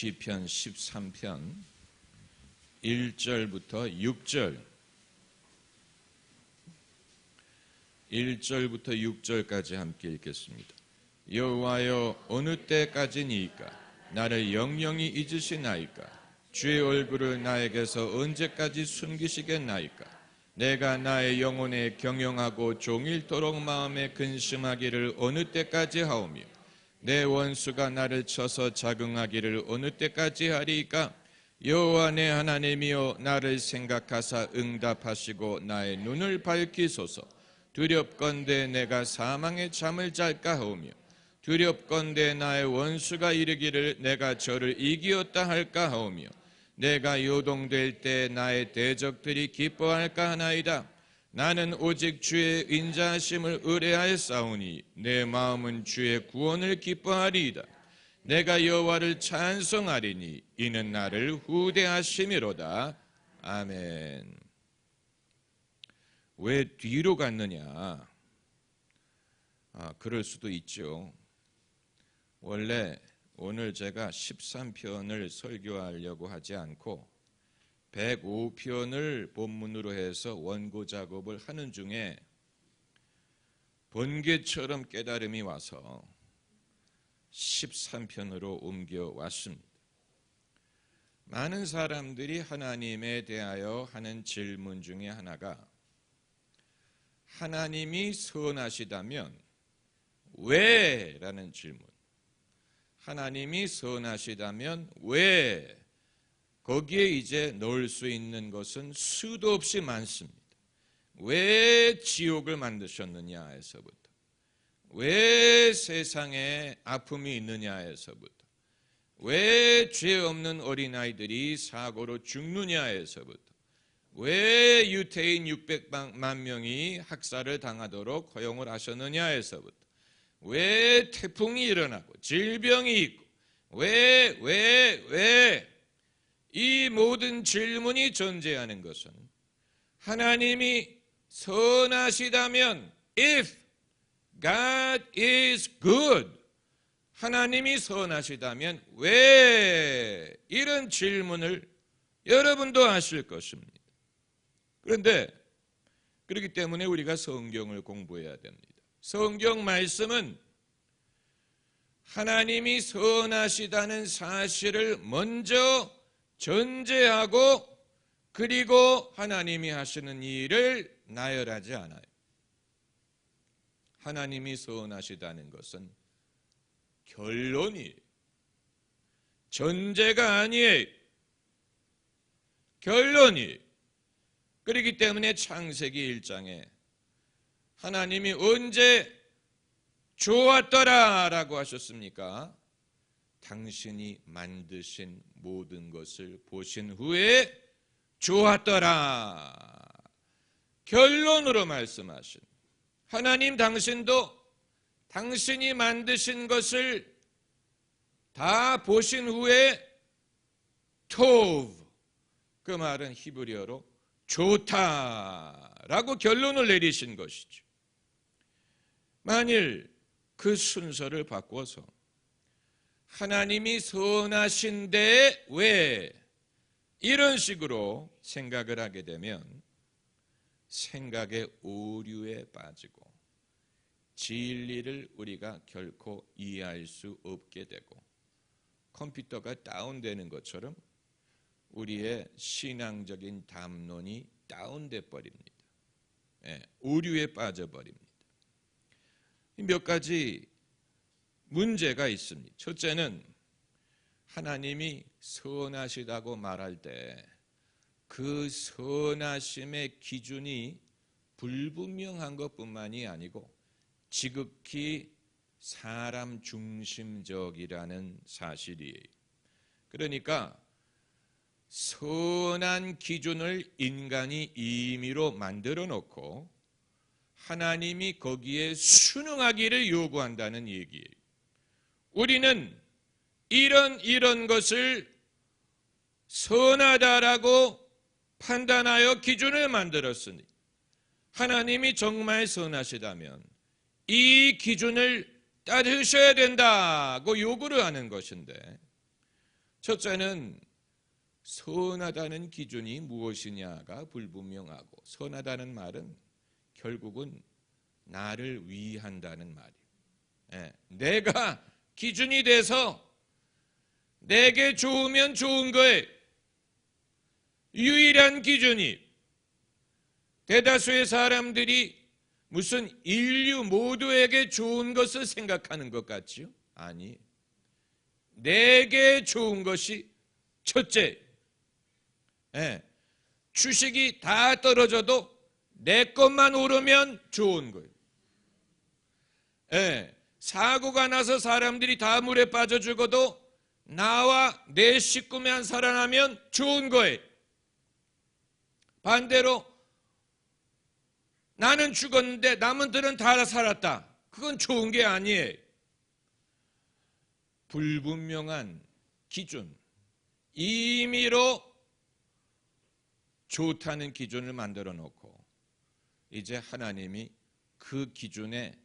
시편 13편 1절부터 6절 1절부터 6절까지 함께 읽겠습니다. 여호와여 어느 때까지니이까 나를 영영히 잊으시나이까 주의 얼굴을 나에게서 언제까지 숨기시겠나이까 내가 나의 영혼에 경영하고 종일토록 마음에 근심하기를 어느 때까지 하오며 내 원수가 나를 쳐서 자긍하기를 어느 때까지 하리이까 여호와 내 하나님이여 나를 생각하사 응답하시고 나의 눈을 밝히소서. 두렵건대 내가 사망의 잠을 잘까 하오며 두렵건대 나의 원수가 이르기를 내가 저를 이기었다 할까 하오며 내가 요동될 때 나의 대적들이 기뻐할까 하나이다. 나는 오직 주의 인자하심을 의뢰하였사오니 내 마음은 주의 구원을 기뻐하리이다. 내가 여호와를 찬송하리니 이는 나를 후대하심이로다. 아멘. 왜 뒤로 갔느냐? 그럴 수도 있죠. 원래 오늘 제가 13편을 설교하려고 하지 않고 105편을 본문으로 해서 원고 작업을 하는 중에 번개처럼 깨달음이 와서 13편으로 옮겨왔습니다. 많은 사람들이 하나님에 대하여 하는 질문 중에 하나가 하나님이 선하시다면 왜? 라는 질문. 하나님이 선하시다면 왜? 거기에 이제 넣을 수 있는 것은 수도 없이 많습니다. 왜 지옥을 만드셨느냐에서부터, 왜 세상에 아픔이 있느냐에서부터, 왜 죄 없는 어린아이들이 사고로 죽느냐에서부터, 왜 유태인 600만 명이 학살을 당하도록 허용을 하셨느냐에서부터, 왜 태풍이 일어나고 질병이 있고, 왜 이 모든 질문이 존재하는 것은 하나님이 선하시다면 if God is good 하나님이 선하시다면 왜 이런 질문을 여러분도 하실 것입니다. 그런데 그렇기 때문에 우리가 성경을 공부해야 됩니다. 성경 말씀은 하나님이 선하시다는 사실을 먼저 전제하고 그리고 하나님이 하시는 일을 나열하지 않아요. 하나님이 선하시다는 것은 결론이에요. 전제가 아니에요. 결론이에요. 그렇기 때문에 창세기 1장에 하나님이 언제 좋았더라라고 하셨습니까? 당신이 만드신 모든 것을 보신 후에 좋았더라. 결론으로 말씀하신 하나님 당신도 당신이 만드신 것을 다 보신 후에 토브, 그 말은 히브리어로 좋다라고 결론을 내리신 것이죠. 만일 그 순서를 바꿔서 하나님이 선하신데 왜 이런 식으로 생각을 하게 되면 생각의 오류에 빠지고 진리를 우리가 결코 이해할 수 없게 되고 컴퓨터가 다운되는 것처럼 우리의 신앙적인 담론이 다운돼 버립니다. 오류에 빠져버립니다. 몇 가지 문제가 있습니다. 첫째는 하나님이 선하시다고 말할 때 그 선하심의 기준이 불분명한 것뿐만이 아니고 지극히 사람 중심적이라는 사실이에요. 그러니까 선한 기준을 인간이 임의로 만들어 놓고 하나님이 거기에 순응하기를 요구한다는 얘기예요. 우리는 이런 것을 선하다라고 판단하여 기준을 만들었으니 하나님이 정말 선하시다면 이 기준을 따르셔야 된다고 요구를 하는 것인데 첫째는 선하다는 기준이 무엇이냐가 불분명하고, 선하다는 말은 결국은 나를 위한다는 말이에요. 내가 기준이 돼서 내게 좋으면 좋은 거예요. 유일한 기준이. 대다수의 사람들이 무슨 인류 모두에게 좋은 것을 생각하는 것 같지요? 아니, 내게 좋은 것이 첫째. 주식이 다 떨어져도 내 것만 오르면 좋은 거예요. 사고가 나서 사람들이 다 물에 빠져 죽어도 나와 내 식구만 살아나면 좋은 거예요. 반대로 나는 죽었는데 남은들은 다 살았다. 그건 좋은 게 아니에요. 불분명한 기준, 임의로 좋다는 기준을 만들어 놓고 이제 하나님이 그 기준에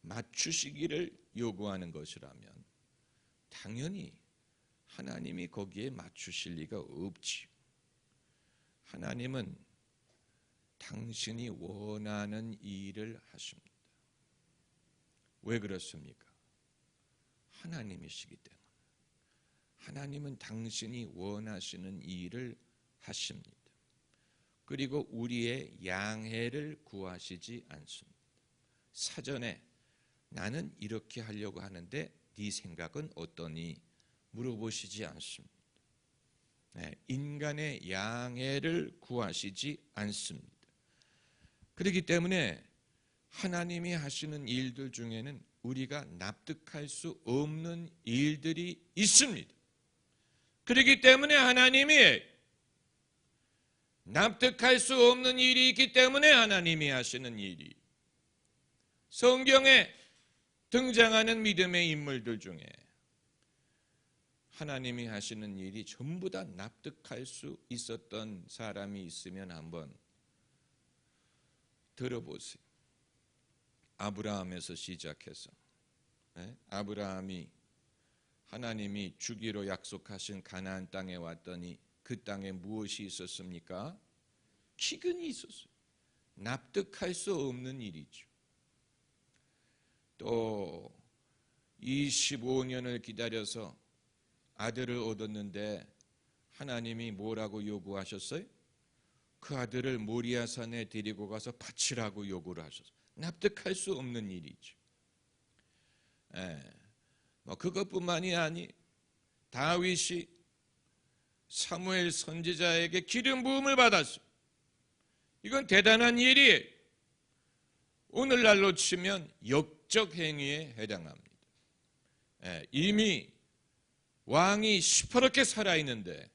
맞추시기를 요구하는 것이라면 당연히 하나님이 거기에 맞추실 리가 없지. 하나님은 당신이 원하는 일을 하십니다. 왜 그렇습니까? 하나님이시기 때문에. 하나님은 당신이 원하시는 일을 하십니다. 그리고 우리의 양해를 구하시지 않습니다. 사전에 나는 이렇게 하려고 하는데 네 생각은 어떠니? 물어보시지 않습니다. 인간의 양해를 구하시지 않습니다. 그렇기 때문에 하나님이 하시는 일들 중에는 우리가 납득할 수 없는 일들이 있습니다. 그렇기 때문에 하나님이 납득할 수 없는 일이 있기 때문에 하나님이 하시는 일이, 성경에 등장하는 믿음의 인물들 중에 하나님이 하시는 일이 전부 다 납득할 수 있었던 사람이 있으면 한번 들어보세요. 아브라함에서 시작해서 아브라함이 하나님이 주기로 약속하신 가나안 땅에 왔더니 그 땅에 무엇이 있었습니까? 기근이 있었어요. 납득할 수 없는 일이죠. 또 25년을 기다려서 아들을 얻었는데 하나님이 뭐라고 요구하셨어요? 그 아들을 모리아산에 데리고 가서 바치라고 요구를 하셨어요. 납득할 수 없는 일이죠. 그것뿐만이 아니, 다윗이 사무엘 선지자에게 기름 부음을 받았어요. 이건 대단한 일이에요. 오늘날로 치면 역적 행위에 해당합니다. 이미 왕이 시퍼렇게 살아있는데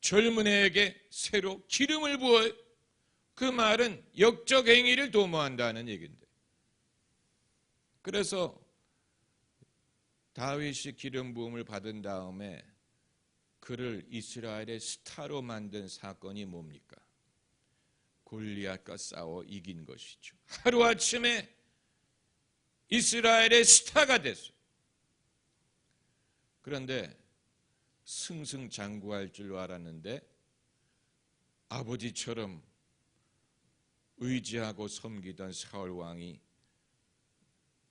젊은 애에게 새로 기름을 부어요. 그 말은 역적 행위를 도모한다는 얘기인데, 그래서 다윗이 기름 부음을 받은 다음에 그를 이스라엘의 스타로 만든 사건이 뭡니까? 골리앗과 싸워 이긴 것이죠. 하루아침에 이스라엘의 스타가 됐어요. 그런데 승승장구할 줄 알았는데 아버지처럼 의지하고 섬기던 사울 왕이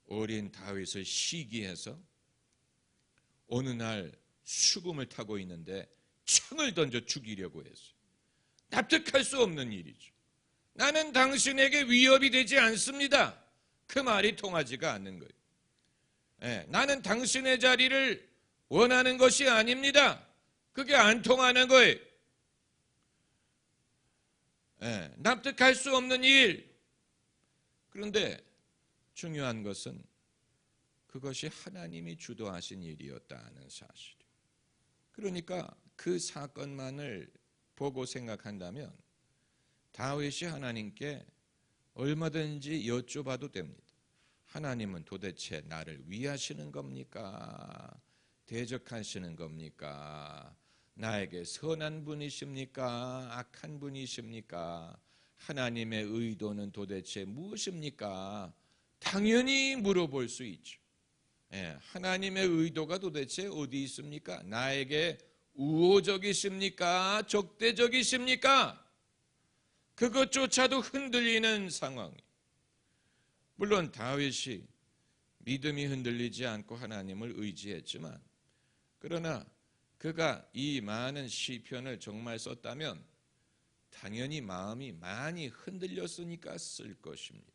어린 다윗을 시기해서 어느 날 수금을 타고 있는데 창을 던져 죽이려고 했어요. 납득할 수 없는 일이죠. 나는 당신에게 위협이 되지 않습니다. 그 말이 통하지가 않는 거예요. 나는 당신의 자리를 원하는 것이 아닙니다. 그게 안 통하는 거예요. 납득할 수 없는 일. 그런데 중요한 것은 그것이 하나님이 주도하신 일이었다는 사실. 그러니까 그 사건만을 보고 생각한다면 다윗이 하나님께 얼마든지 여쭤봐도 됩니다. 하나님은 도대체 나를 위하시는 겁니까? 대적하시는 겁니까? 나에게 선한 분이십니까? 악한 분이십니까? 하나님의 의도는 도대체 무엇입니까? 당연히 물어볼 수 있죠. 하나님의 의도가 도대체 어디 있습니까? 나에게 우호적이십니까? 적대적이십니까? 그것조차도 흔들리는 상황. 물론 다윗이 믿음이 흔들리지 않고 하나님을 의지했지만, 그러나 그가 이 많은 시편을 정말 썼다면 당연히 마음이 많이 흔들렸으니까 쓸 것입니다.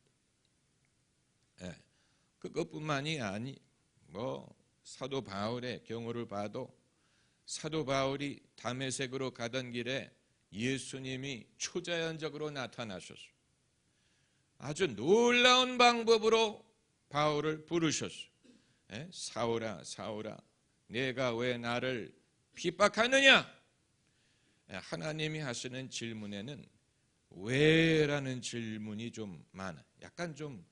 그것뿐만이 아니, 사도 바울의 경우를 봐도 사도 바울이 다메섹으로 가던 길에 예수님이 초자연적으로 나타나셨어요. 아주 놀라운 방법으로 바울을 부르셨어요. 사울아, 사울아, 내가 왜 나를 핍박하느냐? 하나님이 하시는 질문에는 왜라는 질문이 좀 많아. 약간 좀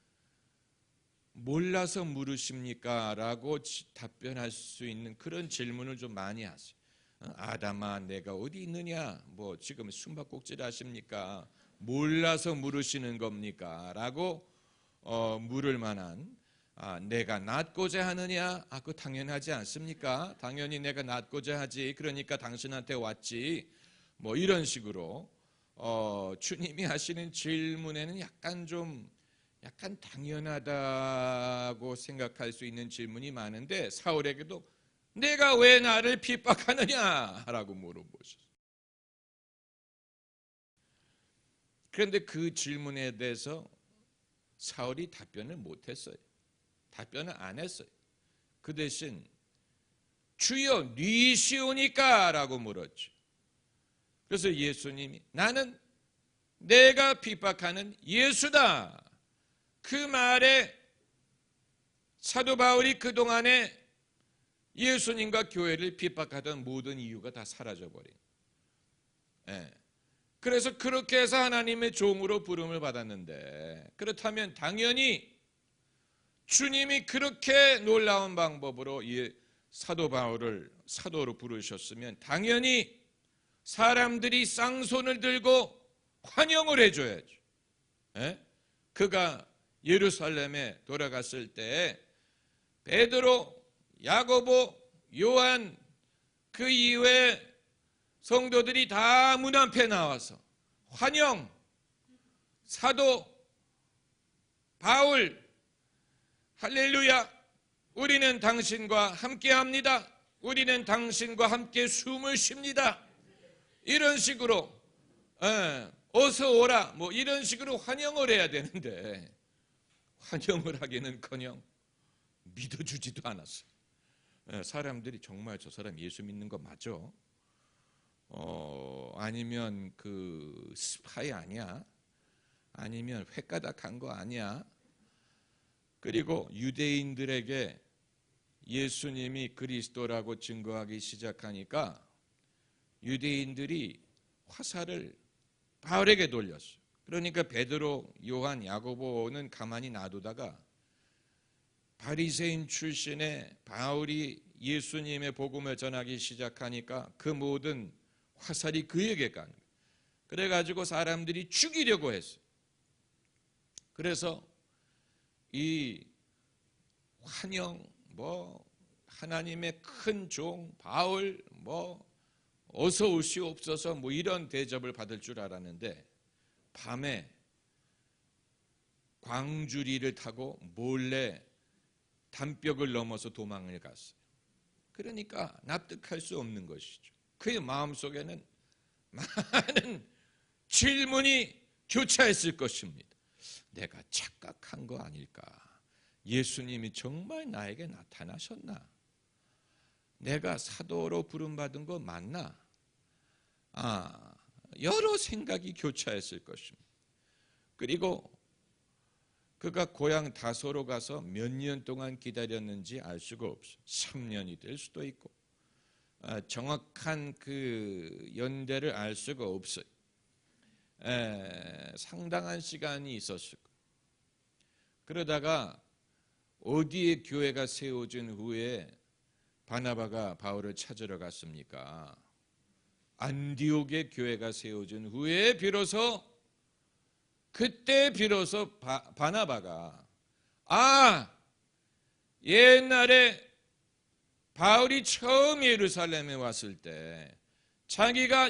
몰라서 물으십니까? 라고 답변할 수 있는 그런 질문을 좀 많이 하세요. 아담아, 내가 어디 있느냐? 지금 숨바꼭질 하십니까? 몰라서 물으시는 겁니까? 라고 물을 만한, 내가 낫고자 하느냐? 그거 당연하지 않습니까? 당연히 내가 낫고자 하지. 그러니까 당신한테 왔지. 이런 식으로 주님이 하시는 질문에는 약간 당연하다고 생각할 수 있는 질문이 많은데, 사울에게도 내가 왜 나를 핍박하느냐라고 물어보셨어요. 그런데 그 질문에 대해서 사울이 답변을 못했어요. 답변을 안 했어요. 그 대신 주여 니시오니까 라고 물었죠. 그래서 예수님이 나는 내가 핍박하는 예수다. 그 말에 사도 바울이 그동안에 예수님과 교회를 핍박하던 모든 이유가 다 사라져버린. 그래서 그렇게 해서 하나님의 종으로 부름을 받았는데, 그렇다면 당연히 주님이 그렇게 놀라운 방법으로 사도 바울을 사도로 부르셨으면 당연히 사람들이 쌍손을 들고 환영을 해줘야죠. 그가 예루살렘에 돌아갔을 때 베드로, 야고보, 요한, 그 이외에 성도들이 다 문 앞에 나와서 환영, 사도 바울, 할렐루야, 우리는 당신과 함께합니다. 우리는 당신과 함께 숨을 쉽니다. 이런 식으로 어서 오라 이런 식으로 환영을 해야 되는데, 환영을 하기는커녕 믿어주지도 않았어요. 사람들이 정말 저 사람 예수 믿는 거 맞아? 아니면 그 스파이 아니야? 아니면 횟가닥한 거 아니야? 그리고 유대인들에게 예수님이 그리스도라고 증거하기 시작하니까 유대인들이 화살을 바울에게 돌렸어요. 그러니까 베드로, 요한, 야고보는 가만히 놔두다가 바리새인 출신의 바울이 예수님의 복음을 전하기 시작하니까 그 모든 화살이 그에게 가는 거예요. 그래가지고 사람들이 죽이려고 했어요. 그래서 이 환영, 하나님의 큰 종 바울, 어서 오시옵소서 이런 대접을 받을 줄 알았는데, 밤에 광주리를 타고 몰래 담벽을 넘어서 도망을 갔어요. 그러니까 납득할 수 없는 것이죠. 그의 마음속에는 많은 질문이 교차했을 것입니다. 내가 착각한 거 아닐까? 예수님이 정말 나에게 나타나셨나? 내가 사도로 부름받은 거 맞나? 여러 생각이 교차했을 것입니다. 그리고 그가 고향 다소로 가서 몇 년 동안 기다렸는지 알 수가 없어요. 3년이 될 수도 있고 정확한 그 연대를 알 수가 없어요. 상당한 시간이 있었을 거예요. 그러다가 어디에 교회가 세워진 후에 바나바가 바울을 찾으러 갔습니까? 안디옥의 교회가 세워진 후에 그때 비로소 바나바가 옛날에 바울이 처음 예루살렘에 왔을 때 자기가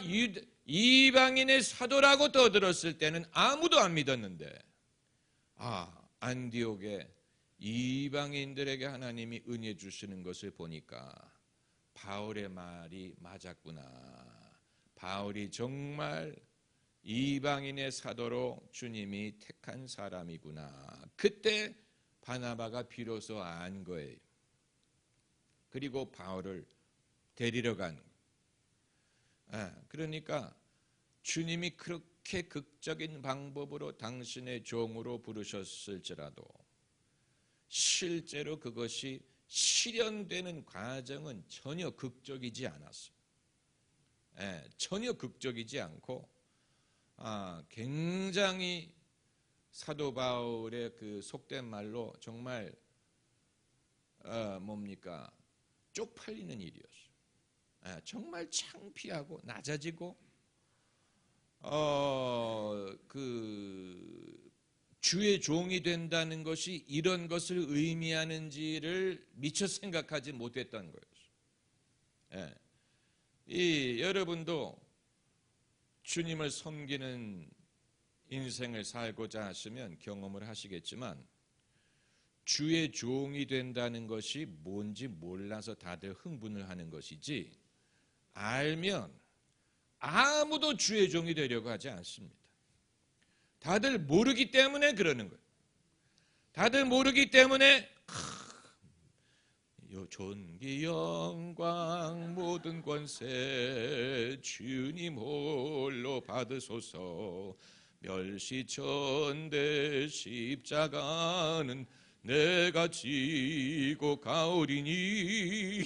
이방인의 사도라고 떠들었을 때는 아무도 안 믿었는데, 안디옥에 이방인들에게 하나님이 은혜 주시는 것을 보니까 바울의 말이 맞았구나. 바울이 정말 이방인의 사도로 주님이 택한 사람이구나. 그때 바나바가 비로소 안 거예요. 그리고 바울을 데리러 간 거예요. 그러니까 주님이 그렇게 극적인 방법으로 당신의 종으로 부르셨을지라도 실제로 그것이 실현되는 과정은 전혀 극적이지 않았어요. 전혀 극적이지 않고 굉장히 사도 바울의 그 속된 말로 정말 쪽팔리는 일이었어요. 정말 창피하고 낮아지고 주의 종이 된다는 것이 이런 것을 의미하는지를 미처 생각하지 못했던 거예요. 여러분도 주님을 섬기는 인생을 살고자 하시면 경험을 하시겠지만 주의 종이 된다는 것이 뭔지 몰라서 다들 흥분을 하는 것이지, 알면 아무도 주의 종이 되려고 하지 않습니다. 다들 모르기 때문에 그러는 거예요. 다들 모르기 때문에 존귀 영광 모든 권세 주님 홀로 받으소서. 멸시천대 십자가는 내가 지고 가오리니.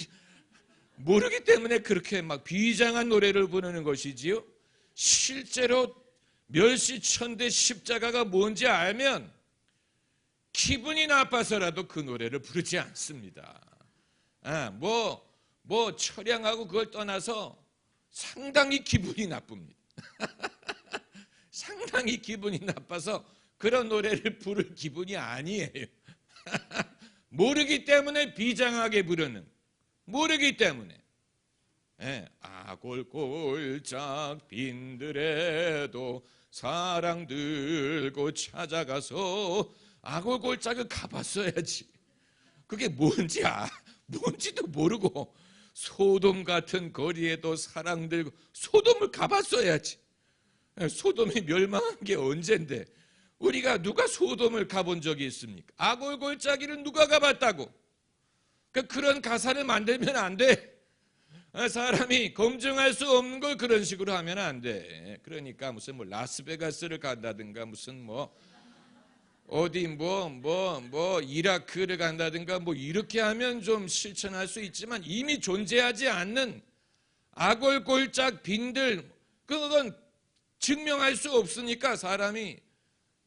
모르기 때문에 그렇게 막 비장한 노래를 부르는 것이지요. 실제로 멸시천대 십자가가 뭔지 알면 기분이 나빠서라도 그 노래를 부르지 않습니다. 처량하고 그걸 떠나서 상당히 기분이 나쁩니다. 상당히 기분이 나빠서 그런 노래를 부를 기분이 아니에요. 모르기 때문에 비장하게 부르는, 모르기 때문에. 아골골짝 빈들에도 사랑 들고 찾아가서. 아골골짝을 가봤어야지. 그게 뭔지도 모르고 소돔 같은 거리에도 사랑 들고. 소돔을 가봤어야지. 소돔이 멸망한 게 언젠데 우리가 누가 소돔을 가본 적이 있습니까? 아골골짜기를 누가 가봤다고? 그런 가사를 만들면 안 돼. 사람이 검증할 수 없는 걸 그런 식으로 하면 안 돼. 그러니까 무슨 라스베가스를 간다든가 무슨 어디 이라크를 간다든가 이렇게 하면 좀 실천할 수 있지만, 이미 존재하지 않는 아골골짝 빈들, 그건 증명할 수 없으니까 사람이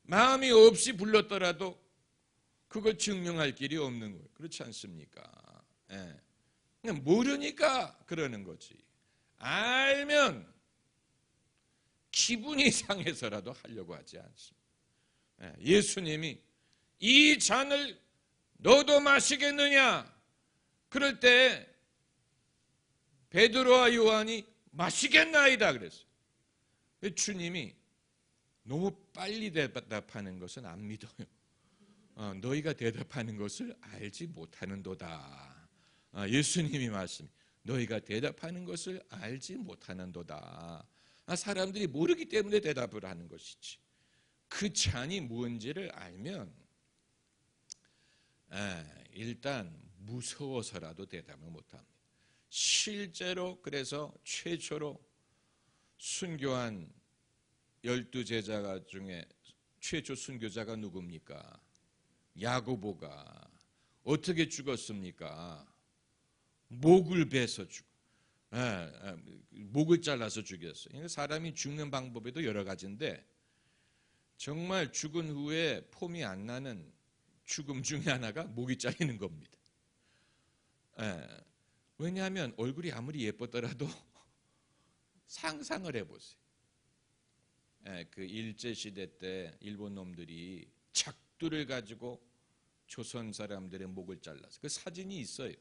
마음이 없이 불렀더라도 그걸 증명할 길이 없는 거예요. 그렇지 않습니까? 그냥 모르니까 그러는 거지. 알면 기분이 상해서라도 하려고 하지 않습니다. 예수님이 이 잔을 너도 마시겠느냐? 그럴 때 베드로와 요한이 마시겠나이다 그랬어요. 주님이 너무 빨리 대답하는 것은 안 믿어요. 너희가 대답하는 것을 알지 못하는도다. 예수님이 말씀, 너희가 대답하는 것을 알지 못하는도다. 사람들이 모르기 때문에 대답을 하는 것이지, 그 잔이 뭔지를 알면 일단 무서워서라도 대답을 못합니다. 실제로 그래서 최초로 순교한 12제자 중에 최초 순교자가 누굽니까? 야고보가 어떻게 죽었습니까? 목을 베서 목을 잘라서 죽였어요. 사람이 죽는 방법에도 여러 가지인데 정말 죽은 후에 폼이 안 나는 죽음 중에 하나가 목이 잘리는 겁니다. 왜냐하면 얼굴이 아무리 예뻤더라도 상상을 해보세요. 그 일제시대 때 일본 놈들이 작두를 가지고 조선 사람들의 목을 잘라서 그 사진이 있어요.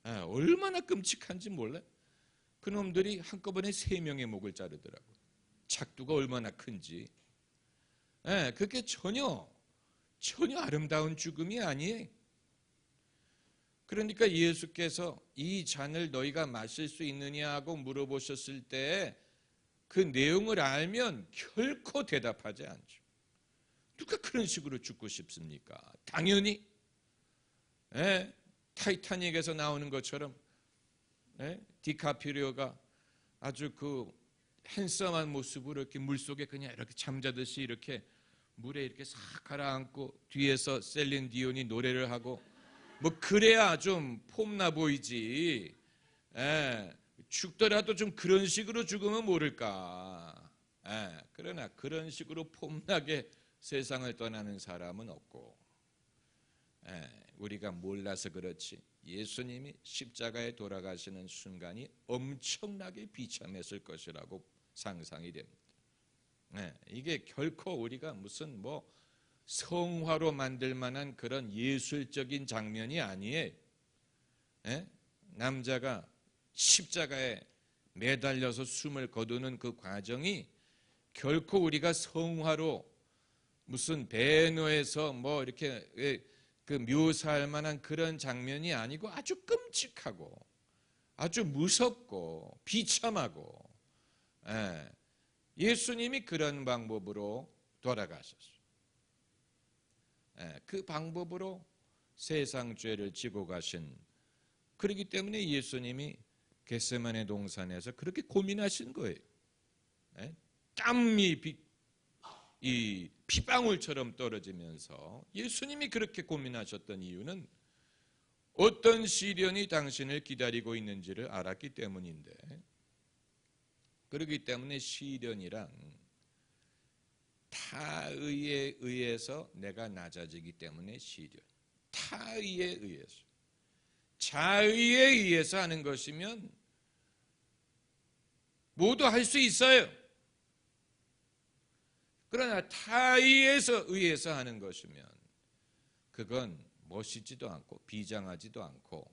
얼마나 끔찍한지 몰라요. 그놈들이 한꺼번에 3명의 목을 자르더라고요. 작두가 얼마나 큰지. 그게 전혀 아름다운 죽음이 아니에요. 그러니까 예수께서 이 잔을 너희가 마실 수 있느냐고 물어보셨을 때 그 내용을 알면 결코 대답하지 않죠. 누가 그런 식으로 죽고 싶습니까? 당연히 타이타닉에서 나오는 것처럼 디카프리오가 아주 그 핸섬한 모습으로 이렇게 물속에 그냥 이렇게 잠자듯이 이렇게 물에 이렇게 싹 가라앉고 뒤에서 셀린 디온이 노래를 하고 뭐 그래야 좀 폼나 보이지. 죽더라도 좀 그런 식으로 죽으면 모를까. 그러나 그런 식으로 폼나게 세상을 떠나는 사람은 없고, 우리가 몰라서 그렇지 예수님이 십자가에 돌아가시는 순간이 엄청나게 비참했을 것이라고 상상이 됩니다. 이게 결코 우리가 무슨 뭐 성화로 만들 만한 그런 예술적인 장면이 아니에요. 남자가 십자가에 매달려서 숨을 거두는 그 과정이 결코 우리가 성화로 무슨 배너에서 뭐 이렇게 그 묘사할 만한 그런 장면이 아니고 아주 끔찍하고 아주 무섭고 비참하고, 예수님이 그런 방법으로 돌아가셨어요. 그 방법으로 세상 죄를 지고 가신, 그렇기 때문에 예수님이 겟세마네 동산에서 그렇게 고민하신 거예요. 땀이 이 피방울처럼 떨어지면서 예수님이 그렇게 고민하셨던 이유는 어떤 시련이 당신을 기다리고 있는지를 알았기 때문인데, 그렇기 때문에 시련이란 타의에 의해서 내가 낮아지기 때문에 시련, 타의에 의해서, 자의에 의해서 하는 것이면 모두 할 수 있어요. 그러나 타의에서 하는 것이면 그건 멋있지도 않고 비장하지도 않고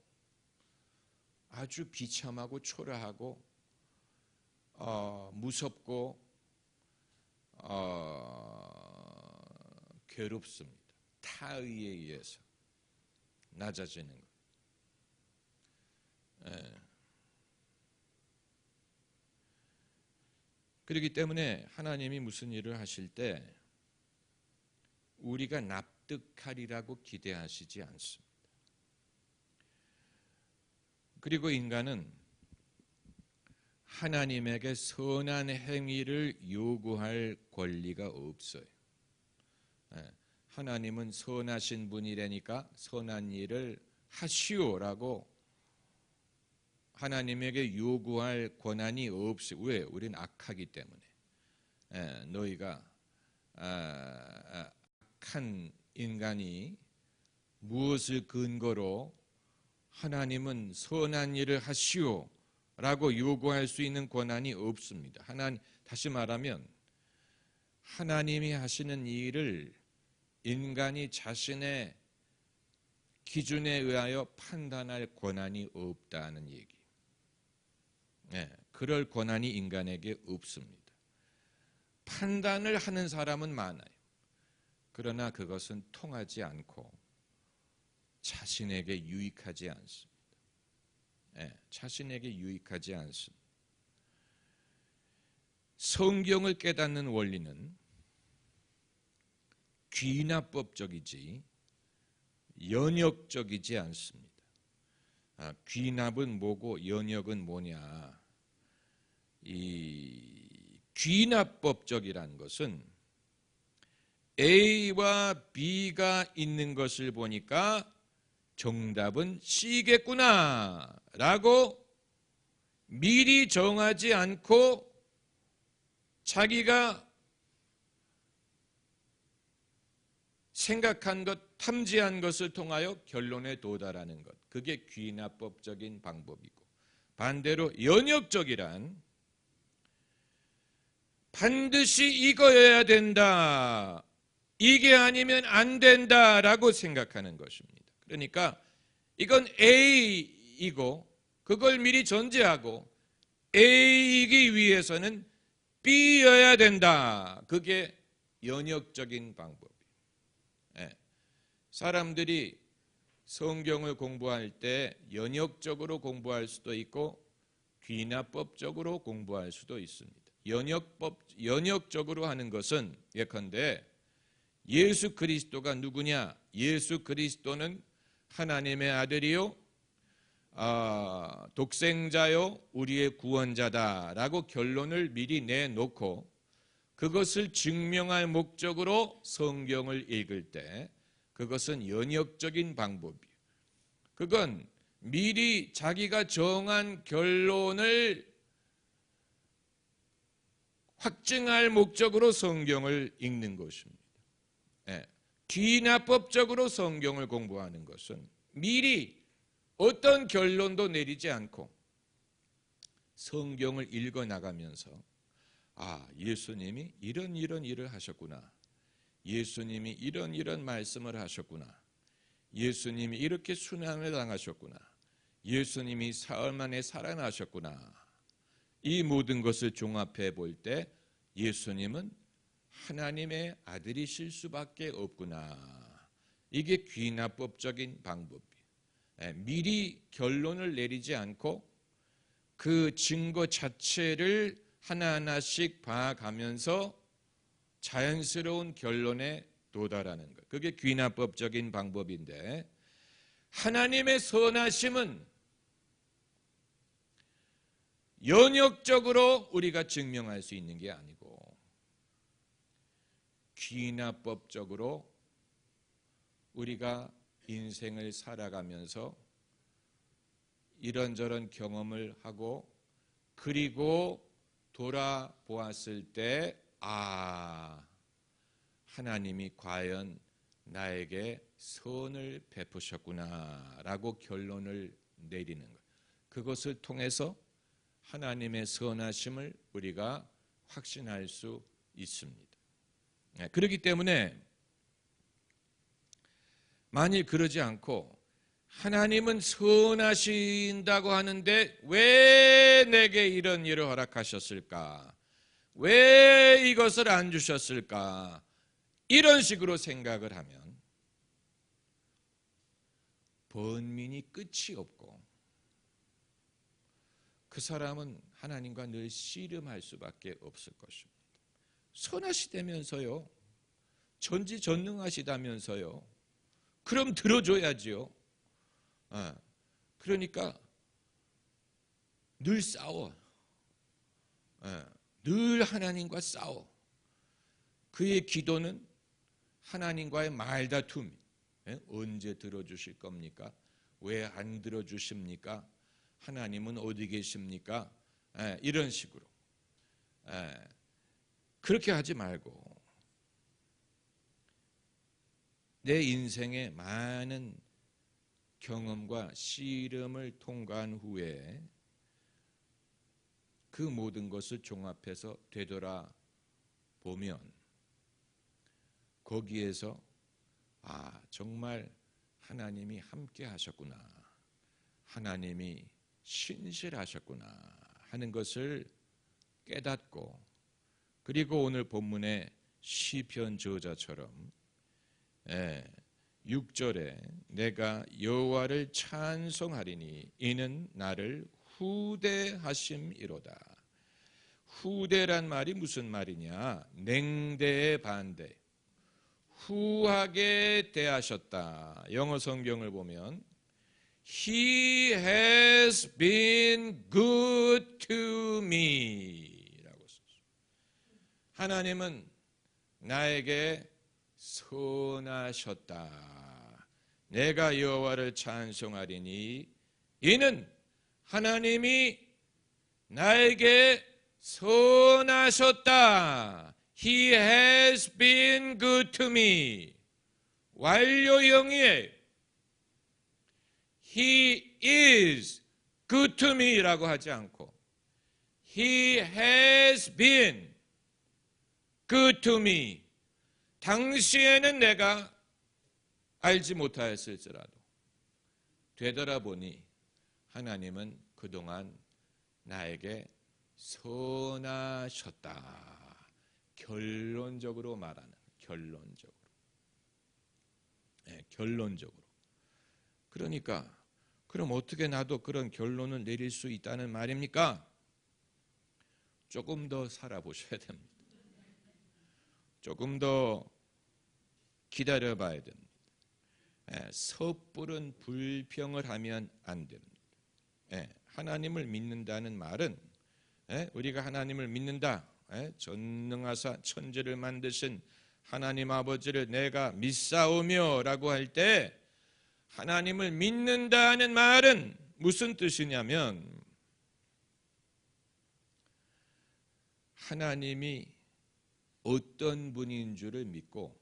아주 비참하고 초라하고 무섭고 괴롭습니다. 타의에 의해서 낮아지는 것. 그렇기 때문에 하나님이 무슨 일을 하실 때 우리가 납득하리라고 기대하시지 않습니다. 그리고 인간은 하나님에게 선한 행위를 요구할 권리가 없어요. 하나님은 선하신 분이라니까 선한 일을 하시오라고 하나님에게 요구할 권한이 없어요. 왜? 우리는 악하기 때문에. 너희가 악한 인간이 무엇을 근거로 하나님은 선한 일을 하시오라고 요구할 수 있는 권한이 없습니다. 다시 말하면 하나님이 하시는 일을 인간이 자신의 기준에 의하여 판단할 권한이 없다는 얘기. 그럴 권한이 인간에게 없습니다. 판단을 하는 사람은 많아요. 그러나 그것은 통하지 않고 자신에게 유익하지 않습니다. 자신에게 유익하지 않습니다. 성경을 깨닫는 원리는 귀납법적이지 연역적이지 않습니다. 귀납은 뭐고 연역은 뭐냐? 이 귀납법적이라는 것은 A와 B가 있는 것을 보니까 정답은 C겠구나 라고 미리 정하지 않고 자기가 생각한 것, 탐지한 것을 통하여 결론에 도달하는 것, 그게 귀납법적인 방법이고, 반대로 연역적이란 반드시 이거여야 된다, 이게 아니면 안 된다라고 생각하는 것입니다. 그러니까 이건 A, B이고 그걸 미리 전제하고 A이기 위해서는 B여야 된다. 그게 연역적인 방법이에요. 예. 사람들이 성경을 공부할 때 연역적으로 공부할 수도 있고 귀납법적으로 공부할 수도 있습니다. 연역적으로 하는 것은 예컨대 예수 그리스도가 누구냐? 예수 그리스도는 하나님의 아들이요 독생자요 우리의 구원자다라고 결론을 미리 내놓고 그것을 증명할 목적으로 성경을 읽을 때 그것은 연역적인 방법이에요. 그건 미리 자기가 정한 결론을 확증할 목적으로 성경을 읽는 것입니다. 귀납법적으로 성경을 공부하는 것은 미리 어떤 결론도 내리지 않고 성경을 읽어 나가면서 예수님이 이런 일을 하셨구나. 예수님이 이런 말씀을 하셨구나. 예수님이 이렇게 순환을 당하셨구나. 예수님이 사흘 만에 살아나셨구나. 이 모든 것을 종합해 볼 때 예수님은 하나님의 아들이실 수밖에 없구나. 이게 귀납법적인 방법이에요. 미리 결론을 내리지 않고 그 증거 자체를 하나하나씩 봐가면서 자연스러운 결론에 도달하는 것. 그게 귀납법적인 방법인데 하나님의 선하심은 연역적으로 우리가 증명할 수 있는 게 아니고 귀납법적으로 우리가 인생을 살아가면서 이런저런 경험을 하고 그리고 돌아보았을 때 하나님이 과연 나에게 선을 베푸셨구나 라고 결론을 내리는 것. 그것을 통해서 하나님의 선하심을 우리가 확신할 수 있습니다. 그렇기 때문에 만일 그러지 않고 하나님은 선하신다고 하는데 왜 내게 이런 일을 허락하셨을까? 왜 이것을 안 주셨을까? 이런 식으로 생각을 하면 번민이 끝이 없고 그 사람은 하나님과 늘 씨름할 수밖에 없을 것입니다. 선하시다면서요. 전지전능하시다면서요. 그럼 들어줘야지요. 그러니까 늘 싸워. 늘 하나님과 싸워. 그의 기도는 하나님과의 말다툼. 언제 들어주실 겁니까? 왜 안 들어주십니까? 하나님은 어디 계십니까? 이런 식으로. 그렇게 하지 말고 내 인생의 많은 경험과 씨름을 통과한 후에 그 모든 것을 종합해서 되돌아보면 거기에서 정말 하나님이 함께 하셨구나. 하나님이 신실하셨구나 하는 것을 깨닫고 그리고 오늘 본문의 시편 저자처럼 6절에 내가 여호와를 찬송하리니 이는 나를 후대하심이로다. 후대란 말이 무슨 말이냐? 냉대의 반대. 후하게 대하셨다. 영어 성경을 보면 He has been good to me 라고 썼어요. 하나님은 나에게 선하셨다. 내가 여호와를 찬송하리니 이는 하나님이 나에게 선하셨다. He has been good to me. 완료형이에요. He is good to me 라고 하지 않고 He has been good to me. 당시에는 내가 알지 못하였을지라도 되돌아보니 하나님은 그동안 나에게 선하셨다. 결론적으로 말하는, 결론적으로. 네, 결론적으로. 그러니까 그럼 어떻게 나도 그런 결론을 내릴 수 있다는 말입니까? 조금 더 살아보셔야 됩니다. 조금 더 기다려봐야 됩니다. 섣부른 불평을 하면 안 됩니다. 하나님을 믿는다는 말은 우리가 하나님을 믿는다. 전능하사 천지를 만드신 하나님 아버지를 내가 믿사오며 라고 할 때 하나님을 믿는다는 말은 무슨 뜻이냐면 하나님이 어떤 분인 줄을 믿고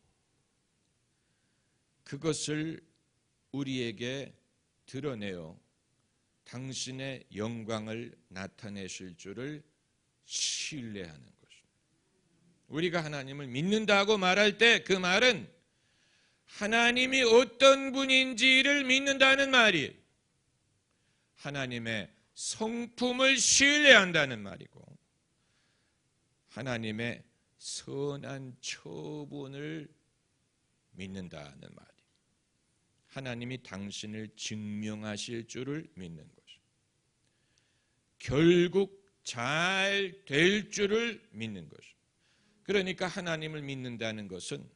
그것을 우리에게 드러내어 당신의 영광을 나타내실 줄을 신뢰하는 것입니다. 우리가 하나님을 믿는다고 말할 때 그 말은 하나님이 어떤 분인지를 믿는다는 말이에요. 하나님의 성품을 신뢰한다는 말이고 하나님의 선한 처분을 믿는다는 말이에요. 하나님이 당신을 증명하실 줄을 믿는 것이죠. 결국 잘 될 줄을 믿는 것이죠. 그러니까 하나님을 믿는다는 것은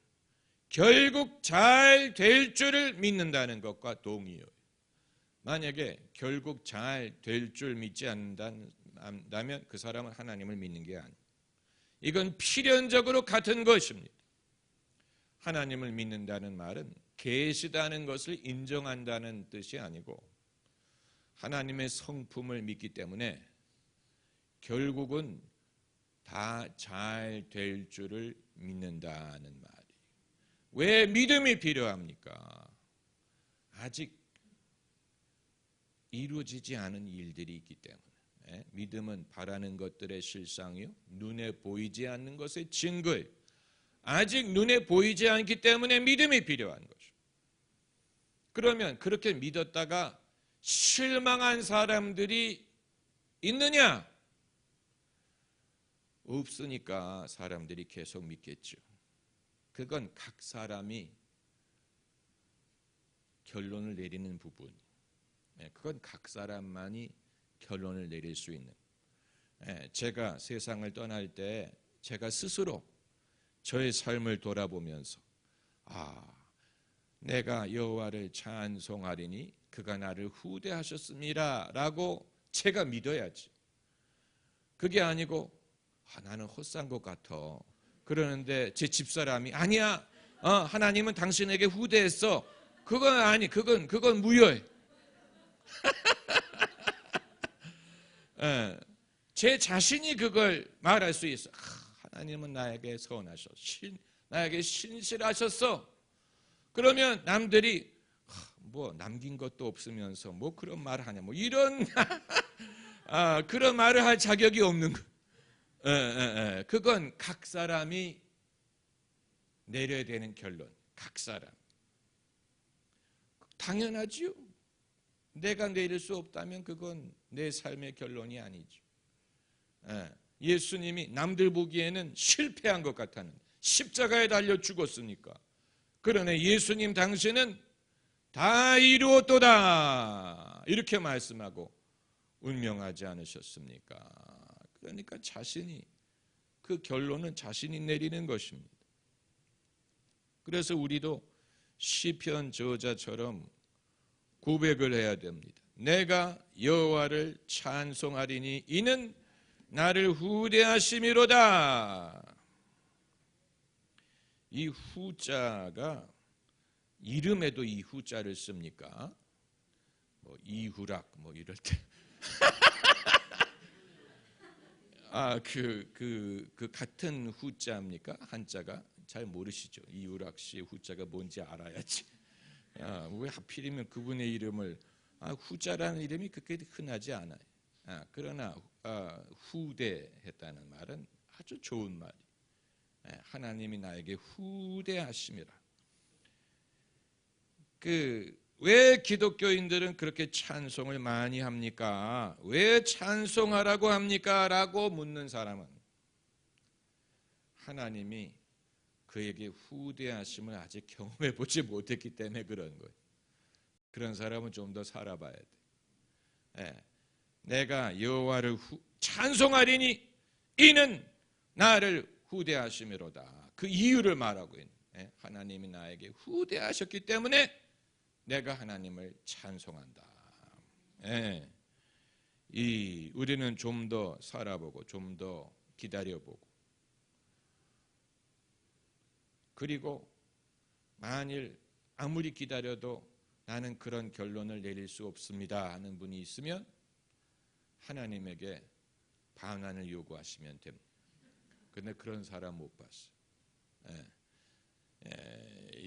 결국 잘 될 줄을 믿는다는 것과 동의해요. 만약에 결국 잘 될 줄 믿지 않는다면 그 사람은 하나님을 믿는 게 아니에요. 이건 필연적으로 같은 것입니다. 하나님을 믿는다는 말은 계시다는 것을 인정한다는 뜻이 아니고 하나님의 성품을 믿기 때문에 결국은 다 잘 될 줄을 믿는다는 말이에요. 왜 믿음이 필요합니까? 아직 이루어지지 않은 일들이 있기 때문에. 믿음은 바라는 것들의 실상이요 눈에 보이지 않는 것의 증거예요. 아직 눈에 보이지 않기 때문에 믿음이 필요한 거죠. 그러면 그렇게 믿었다가 실망한 사람들이 있느냐? 없으니까 사람들이 계속 믿겠죠. 그건 각 사람이 결론을 내리는 부분. 그건 각 사람만이 결론을 내릴 수 있는. 제가 세상을 떠날 때 제가 스스로 저의 삶을 돌아보면서 내가 여호와를 찬송하리니 그가 나를 후대하셨습니다 라고 제가 믿어야지. 그게 아니고 나는 헛산 것 같아. 그러는데 제 집사람이 아니야. 하나님은 당신에게 후대했어. 그건 아니. 그건 무효해. 제 자신이 그걸 말할 수 있어. 하나님은 나에게 선하셔. 나에게 신실하셨어. 그러면 남들이 뭐 남긴 것도 없으면서 뭐 그런 말을 하냐. 뭐 이런 그런 말을 할 자격이 없는 거. 그건 각 사람이 내려야 되는 결론. 각 사람. 당연하지요. 내가 내릴 수 없다면 그건 내 삶의 결론이 아니죠. 예수님이 남들 보기에는 실패한 것 같았는데 십자가에 달려 죽었으니까. 그러나 예수님 당신은 다 이루었도다 이렇게 말씀하고 운명하지 않으셨습니까? 그러니까 자신이 그 결론은 자신이 내리는 것입니다. 그래서 우리도 시편 저자처럼 고백을 해야 됩니다. 내가 여호와를 찬송하리니 이는 나를 후대하심이로다. 이 후자가 이름에도 이 후자를 씁니까? 뭐 이후락 뭐 이럴 때 그 같은 후자입니까? 한자가 잘 모르시죠? 이후락 씨의 후자가 뭔지 알아야지. 왜 하필이면 그분의 이름을 후자라는 이름이 그렇게 흔하지 않아요. 그러나 후대했다는 말은 아주 좋은 말이에요. 하나님이 나에게 후대하심이라. 왜 기독교인들은 그렇게 찬송을 많이 합니까? 왜 찬송하라고 합니까? 라고 묻는 사람은 하나님이 그에게 후대하심을 아직 경험해 보지 못했기 때문에 그런 거예요. 그런 사람은 좀 더 살아봐야 돼. 예. 내가 여호와를 찬송하리니 이는 나를 후대하심이로다. 그 이유를 말하고 있는. 예. 하나님이 나에게 후대하셨기 때문에 내가 하나님을 찬송한다. 예. 우리는 좀 더 살아보고 좀 더 기다려보고 그리고 만일 아무리 기다려도 나는 그런 결론을 내릴 수 없습니다 하는 분이 있으면 하나님에게 방안을 요구하시면 됩니다. 그런데 그런 사람 못 봤어요.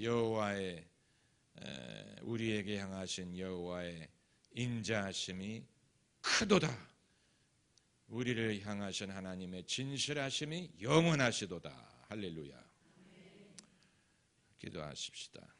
여호와의 우리에게 향하신 여호와의 인자하심이 크도다. 우리를 향하신 하나님의 진실하심이 영원하시도다. 할렐루야. 기도하십시다.